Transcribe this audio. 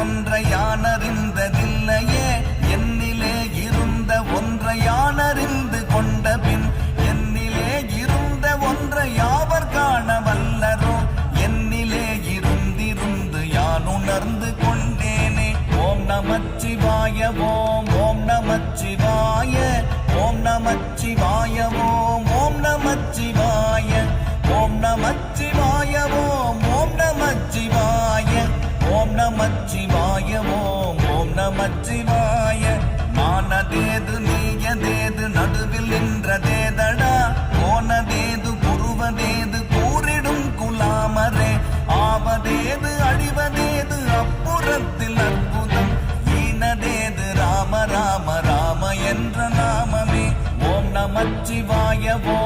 ஒன்றை யானறிந்ததில்லையே என்னிலே இருந்த ஒன்றை யானறிந்து கொண்ட பின் என்னிலே இருந்த ஒன்றை யாவர் காண வல்லரோ என்னிலே இருந்திருந்து யான் உணர்ந்து கொண்டேனே. ஓம் நமச்சிவாய ஓம் ஓம் நமச்சிவாய ஓம் நமச்சிவாய ஓம் ஓம் நமச்சிவாய ஓம் நமச்சிவாய ஓம் ஓம் நமச்சிவாய ஓம் நமச்சிவாய ஓம் ஓம் நமச்சிவாய. மானதேது நீயதேது நடுவில் நின்றதேதடா போனதேது புருவதேது கூறிடும் குலாமரே ஆவதேது அழிவதேது அப்புறத்தில் அற்புதம் ஈனதேது ராம ராம ராம என்ற நாமமே. ஓம் நமச்சிவாய ஓம்